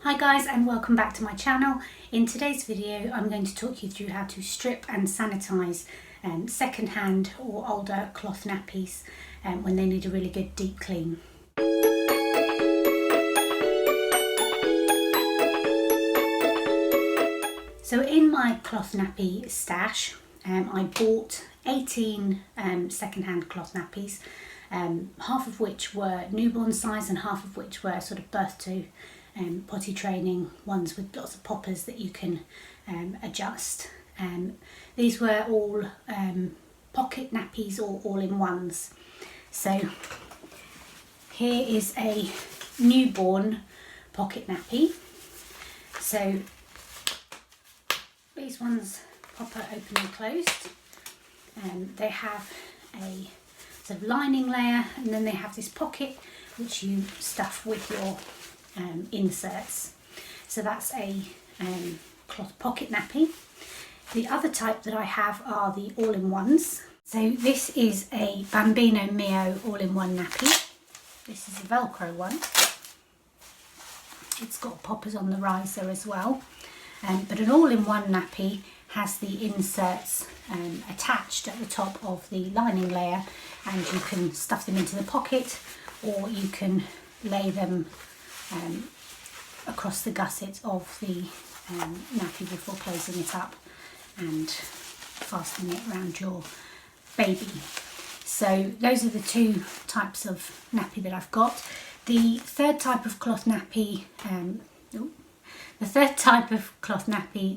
Hi guys, and welcome back to my channel. In today's video I'm going to talk you through how to strip and sanitize second-hand or older cloth nappies when they need a really good deep clean. So in my cloth nappy stash I bought 18 second-hand cloth nappies, half of which were newborn size and half of which were sort of birth to potty training ones with lots of poppers that you can adjust. These were all pocket nappies or all-in-ones. So here is a newborn pocket nappy. So these ones proper open and closed. They have a sort of lining layer, and then they have this pocket which you stuff with your inserts. So that's a cloth pocket nappy. The other type that I have are the all-in-ones. So this is a Bambino Mio all-in-one nappy. This is a Velcro one. It's got poppers on the riser as well. But an all-in-one nappy has the inserts attached at the top of the lining layer, and you can stuff them into the pocket, or you can lay them across the gusset of the nappy before closing it up and fastening it around your baby. So those are the two types of nappy that I've got. The third type of cloth nappy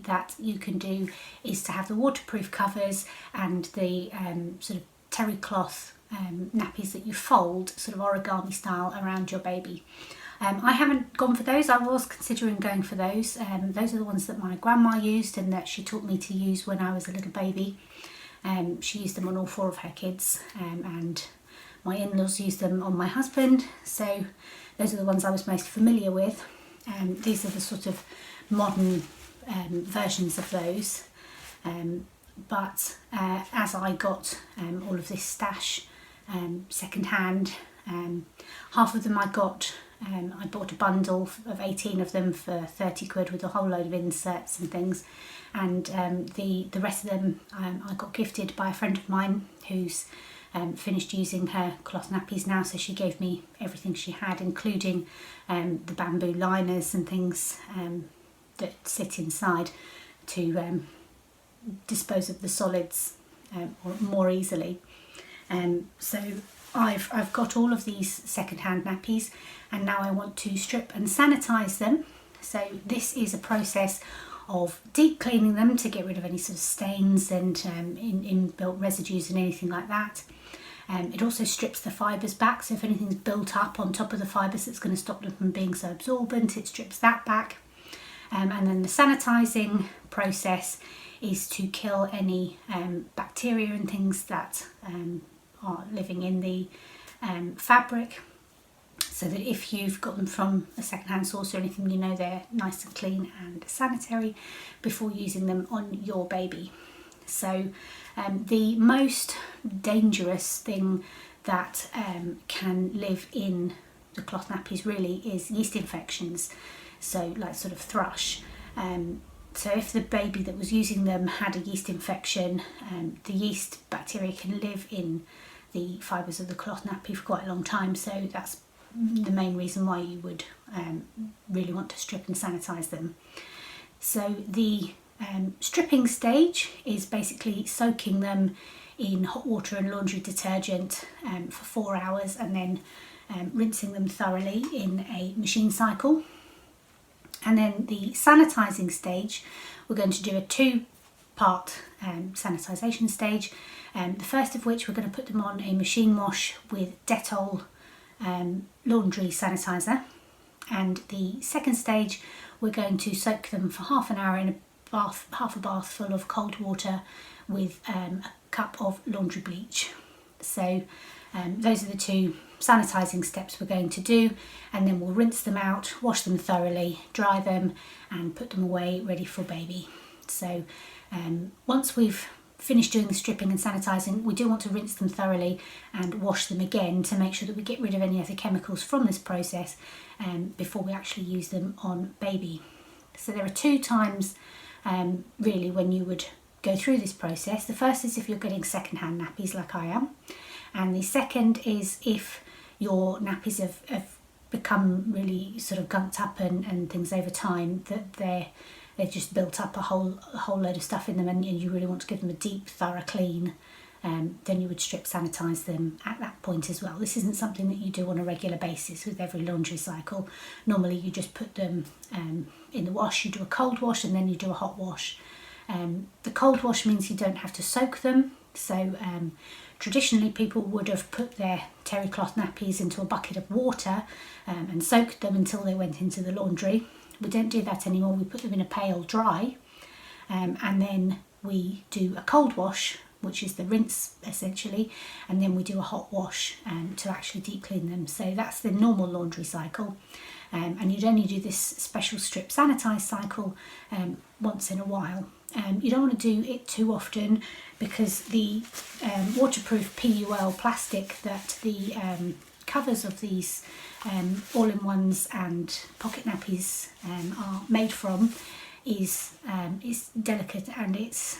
that you can do is to have the waterproof covers and the sort of terry cloth nappies that you fold sort of origami style around your baby. I haven't gone for those. I was considering going for those. Those are the ones that my grandma used and that she taught me to use when I was a little baby. She used them on all four of her kids, and my in-laws used them on my husband. So those are the ones I was most familiar with. These are the sort of modern versions of those. But as I got all of this stash second-hand, half of them I got, I bought a bundle of 18 of them for 30 quid with a whole load of inserts and things, and the rest of them I got gifted by a friend of mine who's finished using her cloth nappies now, so she gave me everything she had, including the bamboo liners and things that sit inside to dispose of the solids more easily. So I've got all of these second-hand nappies, and now I want to strip and sanitize them. So this is a process of deep cleaning them to get rid of any sort of stains and inbuilt residues and anything like that. It also strips the fibres back, so if anything's built up on top of the fibres that's going to stop them from being so absorbent, it strips that back. And then the sanitizing process is to kill any bacteria and things that are living in the fabric, so that if you've got them from a second-hand source or anything, you know they're nice and clean and sanitary before using them on your baby. So the most dangerous thing that can live in the cloth nappies really is yeast infections, so like sort of thrush. So if the baby that was using them had a yeast infection, the yeast bacteria can live in the fibres of the cloth nappy for quite a long time, so that's the main reason why you would really want to strip and sanitize them. So the stripping stage is basically soaking them in hot water and laundry detergent for 4 hours, and then rinsing them thoroughly in a machine cycle. And then the sanitizing stage, we're going to do a two-part sanitization stage. The first of which we're going to put them on a machine wash with Dettol laundry sanitizer, and the second stage we're going to soak them for half an hour in a bath, half a bath full of cold water with a cup of laundry bleach. So those are the two sanitizing steps we're going to do, and then we'll rinse them out, wash them thoroughly, dry them and put them away ready for baby. So once we've finished doing the stripping and sanitising, we do want to rinse them thoroughly and wash them again to make sure that we get rid of any of the chemicals from this process before we actually use them on baby. So there are 2 times really when you would go through this process. The first is if you're getting second-hand nappies like I am, and the second is if your nappies have become really sort of gunked up and things over time, that they've just built up a whole load of stuff in them, and you really want to give them a deep, thorough clean. Then you would strip sanitize them at that point as well. This isn't something that you do on a regular basis with every laundry cycle. Normally you just put them in the wash, you do a cold wash and then you do a hot wash. The cold wash means you don't have to soak them. So traditionally people would have put their terry cloth nappies into a bucket of water and soaked them until they went into the laundry. We don't do that anymore. We put them in a pail dry and then we do a cold wash, which is the rinse essentially, and then we do a hot wash to actually deep clean them. So that's the normal laundry cycle, and you'd only do this special strip sanitize cycle once in a while. You don't want to do it too often because the waterproof PUL plastic that the covers of these all-in-ones and pocket nappies are made from is delicate, and it's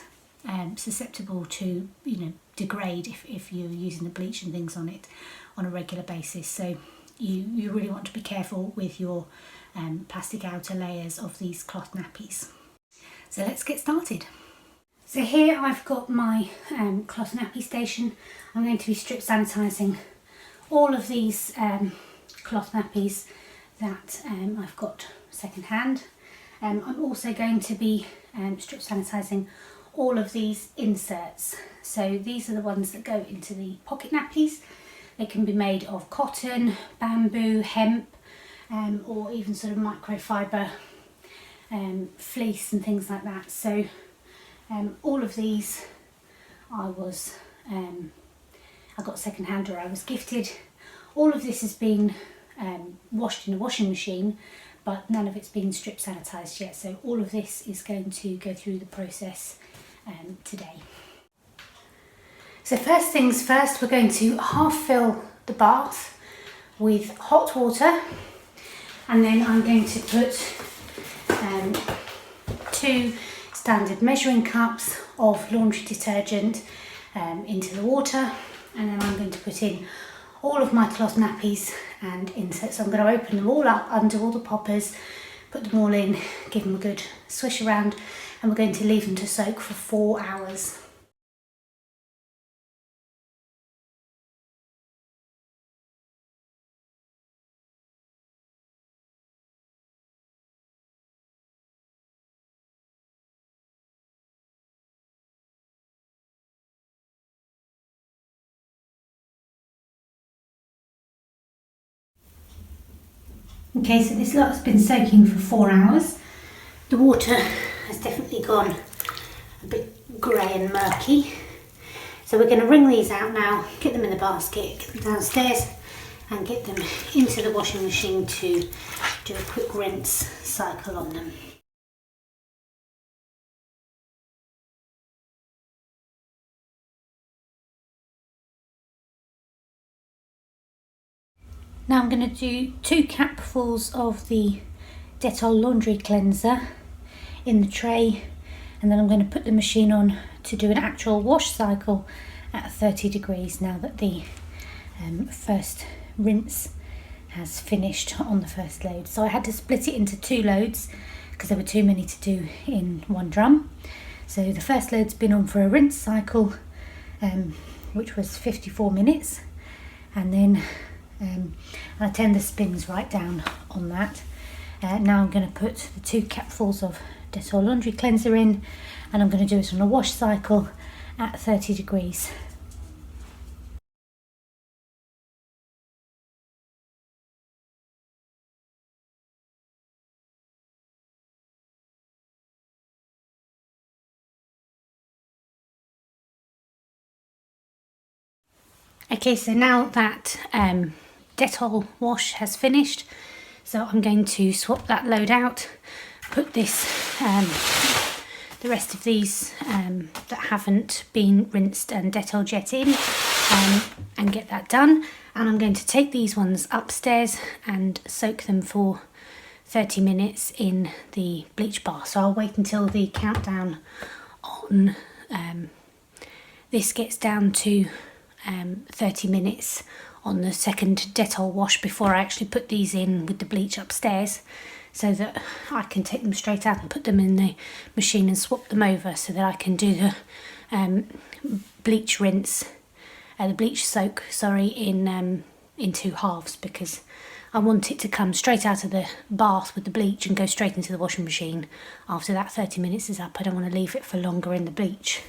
susceptible to degrade if you're using the bleach and things on it on a regular basis. So you really want to be careful with your plastic outer layers of these cloth nappies. So let's get started. So here I've got my cloth nappy station. I'm going to be strip sanitizing all of these cloth nappies that I've got second hand. I'm also going to be strip sanitizing all of these inserts. So these are the ones that go into the pocket nappies. They can be made of cotton, bamboo, hemp, or even sort of microfiber fleece and things like that. So all of these I got second hand, or I was gifted. All of this has been washed in a washing machine, but none of it's been strip sanitized yet. So all of this is going to go through the process today. So first things first, we're going to half fill the bath with hot water, and then I'm going to put 2 standard measuring cups of laundry detergent into the water, and then I'm going to put in all of my cloth nappies and inserts. So I'm going to open them all up under all the poppers, put them all in, give them a good swish around, and we're going to leave them to soak for 4 hours. Okay, so this lot's been soaking for 4 hours. The water has definitely gone a bit grey and murky. So we're going to wring these out now, get them in the basket, get them downstairs and get them into the washing machine to do a quick rinse cycle on them. Now I'm going to do 2 capfuls of the Dettol laundry cleanser in the tray, and then I'm going to put the machine on to do an actual wash cycle at 30 degrees now that the first rinse has finished on the first load. So I had to split it into 2 loads because there were too many to do in one drum. So the first load's been on for a rinse cycle which was 54 minutes, and then I turned the spins right down on that. Now I'm going to put the 2 capfuls of Dettol laundry cleanser in, and I'm going to do it on a wash cycle at 30 degrees. Okay, so now that Dettol wash has finished, so I'm going to swap that load out, put this the rest of these that haven't been rinsed and Dettol jet in and get that done. And I'm going to take these ones upstairs and soak them for 30 minutes in the bleach bath. So I'll wait until the countdown on this gets down to 30 minutes on the second Dettol wash before I actually put these in with the bleach upstairs, so that I can take them straight out and put them in the machine and swap them over, so that I can do the bleach rinse, the bleach soak, sorry, in 2 halves, because I want it to come straight out of the bath with the bleach and go straight into the washing machine after that 30 minutes is up. I don't want to leave it for longer in the bleach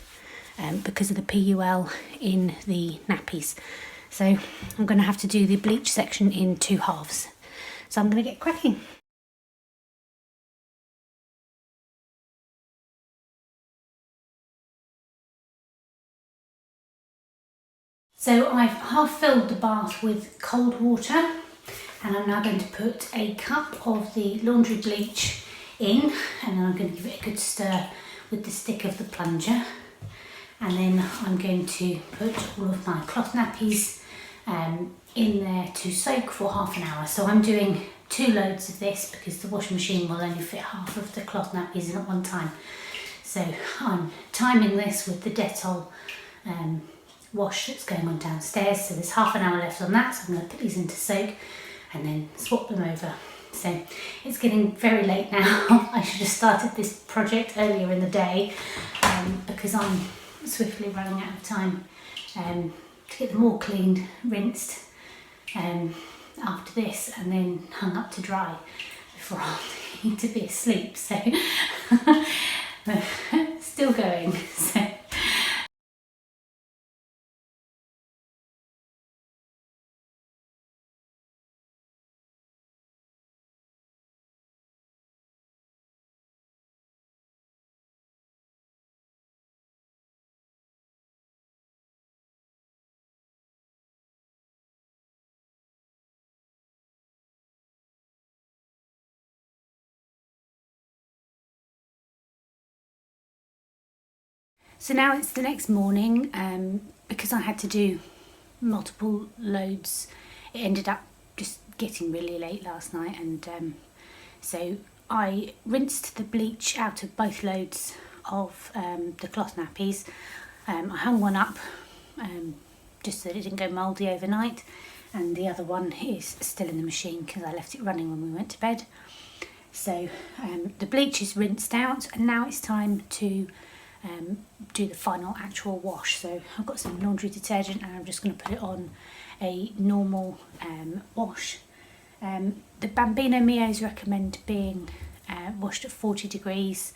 because of the PUL in the nappies. So I'm going to have to do the bleach section in 2 halves. So I'm going to get cracking. So I've half filled the bath with cold water, and I'm now going to put a cup of the laundry bleach in, and then I'm going to give it a good stir with the stick of the plunger. And then I'm going to put all of my cloth nappies in there to soak for half an hour. So I'm doing 2 loads of this because the washing machine will only fit half of the cloth nappies in at one time. So I'm timing this with the Dettol wash that's going on downstairs. So there's half an hour left on that. So I'm going to put these in to soak and then swap them over. So it's getting very late now. I should have started this project earlier in the day because I'm swiftly running out of time to get them all cleaned, rinsed after this, and then hung up to dry before I need to be asleep. So still going. So now it's the next morning. Because I had to do multiple loads, it ended up just getting really late last night, and so I rinsed the bleach out of both loads of the cloth nappies. I hung one up just so that it didn't go mouldy overnight, and the other one is still in the machine because I left it running when we went to bed. So the bleach is rinsed out, and now it's time to do the final actual wash. So I've got some laundry detergent and I'm just going to put it on a normal wash. The Bambino Mios recommend being washed at 40 degrees.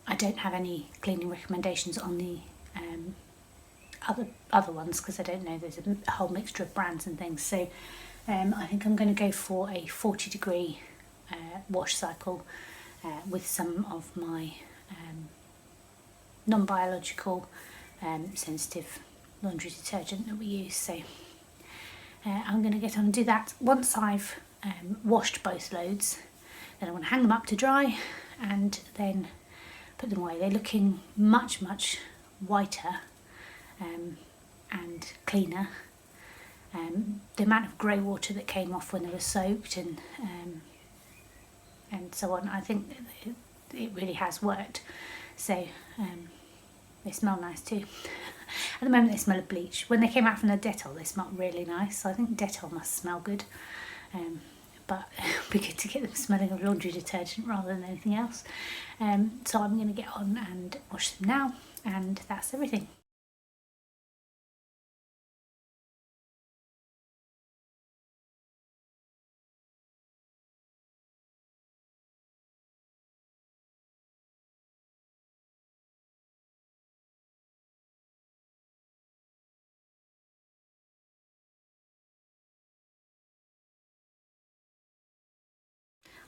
I don't have any cleaning recommendations on the other ones because I don't know, there's a whole mixture of brands and things. So I think I'm going to go for a 40 degree wash cycle with some of my non-biological sensitive laundry detergent that we use. So I'm going to get on and do that. Once I've washed both loads, then I'm going to hang them up to dry and then put them away. They're looking much whiter and cleaner. The amount of grey water that came off when they were soaked and so on, I think it really has worked. So they smell nice too. At the moment they smell of bleach. When they came out from the Dettol they smelled really nice, so I think Dettol must smell good. But it would be good to get them smelling of laundry detergent rather than anything else. So I'm going to get on and wash them now, and that's everything.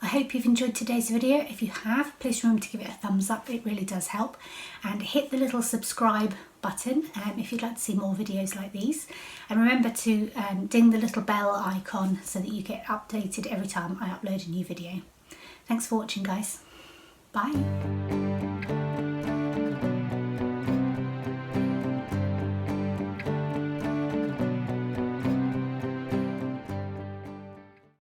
I hope you've enjoyed today's video. If you have, please remember to give it a thumbs up, it really does help. And hit the little subscribe button if you'd like to see more videos like these. And remember to ding the little bell icon so that you get updated every time I upload a new video. Thanks for watching, guys. Bye.